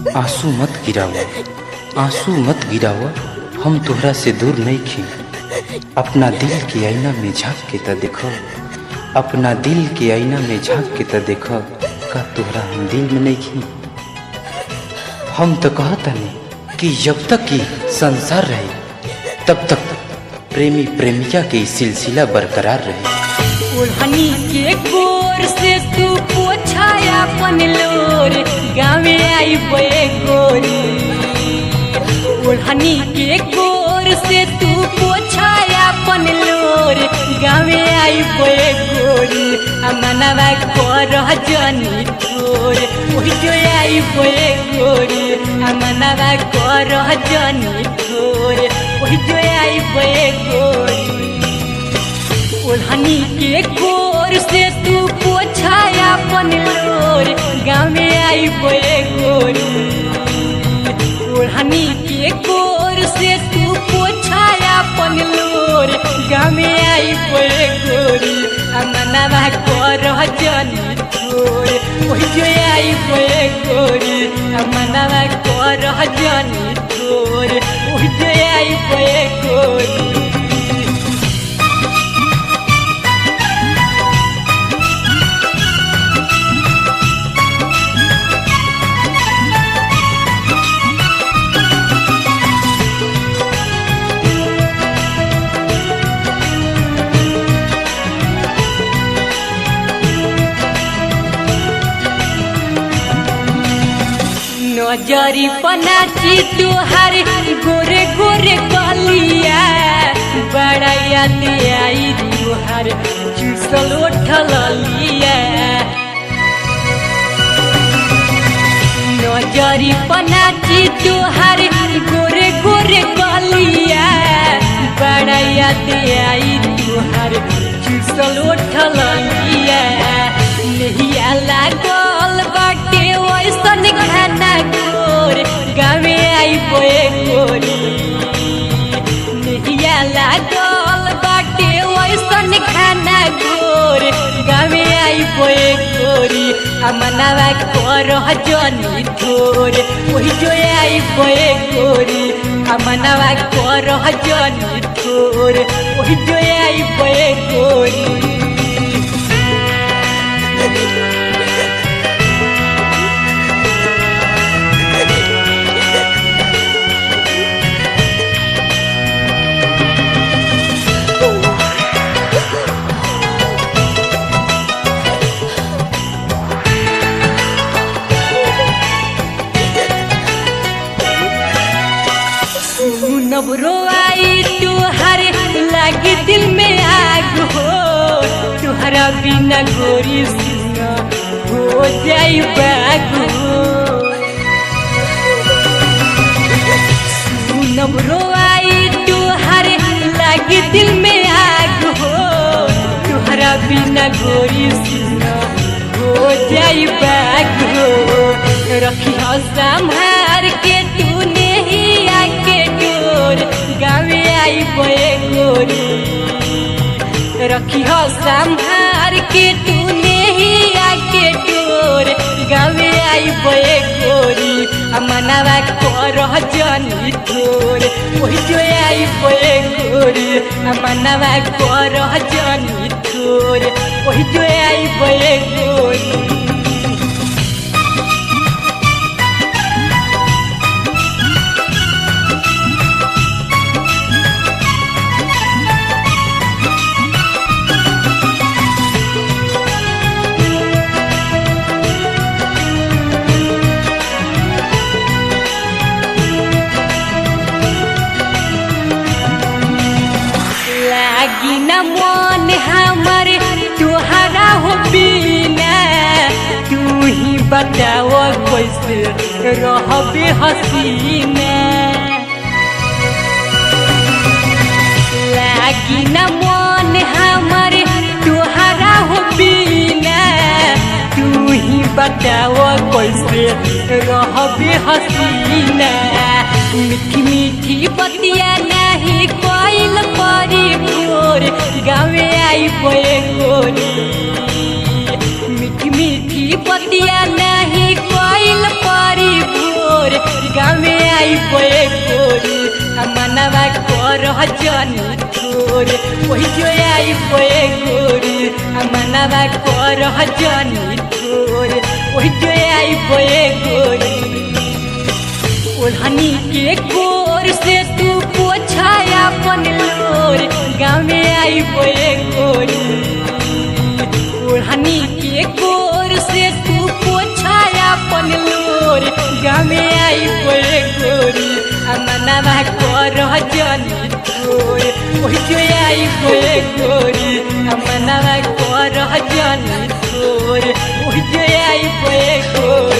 आंसू मत गिरावा, आंसू मत गिरावा, हम तोहरा से दूर नहीं खी। अपना दिल के आईना में झांक के त देखो, अपना दिल के आईना में झांक के त देखो, का तोहरा हम दिल में नहीं खी। हम तो कहतनी कि जब तक कि संसार रहे तब तक प्रेमी प्रेमिका के सिलसिला बरकरार रहे। ओढ़नी के गोर से तू पोछाया अपन लोर, गाँवे आई बे गोरी। ओढ़नी के गोर से तू पोछाया अपन लोर, गाँवे आई बे गोरी। अमनवा कर जनी तोर, ओही जो आई बे गोरी। अमनवा कर जनी तोर, ओही जो आई बे गोरी। ओढ़नी के गोर से तू पोछाया अपन लोर, गाँवे आई बे गोरी। ओढ़नी के गोर से तू पोछाया अपन लोर, गाँवे आई बे गोरी। अमनवा कर जनी तोर, ओही जो आई बे गोरी। अमनवा कर जनी तोर, ओही जो आई बे गोरी। नजरी पनाची तुहार गोरे गोरे कलिया, बड़ा याद आई तुहार चुसल उठल लिया। नजरी पनाची तुहार गोरे गोरे कलिया, बड़ा याद आई तुहार चुसल उठल लिया। नहिया लागल बाटे वैसन खाना गोर, गाँवे आई बे गोरी। नहिया लागल बाटे वैसन खाना गोर, गाँवे आई बे गोरी। अमनवा कर जनी तोर, ओही जो आई बे गोरी। अमनवा कर जनी तोर, ओही जो आई बे गोरी। नबरो आई तुहारे लागे दिल में आग हो, तुहरा बिना गोरी सीना हो जाई बाग हो। नबरो आई तुहारे लागे दिल में आग हो, तुहरा बिना गोरी सीना हो जाई बाग हो। रखी हो संभार के तूने ही आके डोर, गाँवे आई बे गोरी। रखी हो संभार के तूने ही आके डोर, गाँवे आई बे गोरी। अमनवा कर जनी तोर, ओही जो आई बे गोरी। अमनवा कर जनी तोर, ओही जो आई बे गोरी। लागी न मन हमारे तुहरा हो बिना, तू ही बताओ कैसे रहबे हसीना। लागी न मन हमारे तुहरा हो बिना, तू ही बताओ कैसे रहबे हसीना। मीठी मीठी बतिया नहीं कोइल परी गोर, गाँवे आई बे गोरी। मीठी मीठी बतिया नहीं कोइल परी गोर, जनी तोर ओही जो आई बोए गोरी मनवा कर जनी तोर ओही जो आई बोए गोरी ओढ़नी के कोर से तू पोछाया अपन लोर गाँव में आई बोए गोरी ओढ़नी के कोर से तू पोछाया अपन लोर गाँव में आई बोए गोरी मनवा कर जनी तोर ओही जो आई बोए गोरी मनवा कर जनी तोर ओही जो आई बोए गोरी।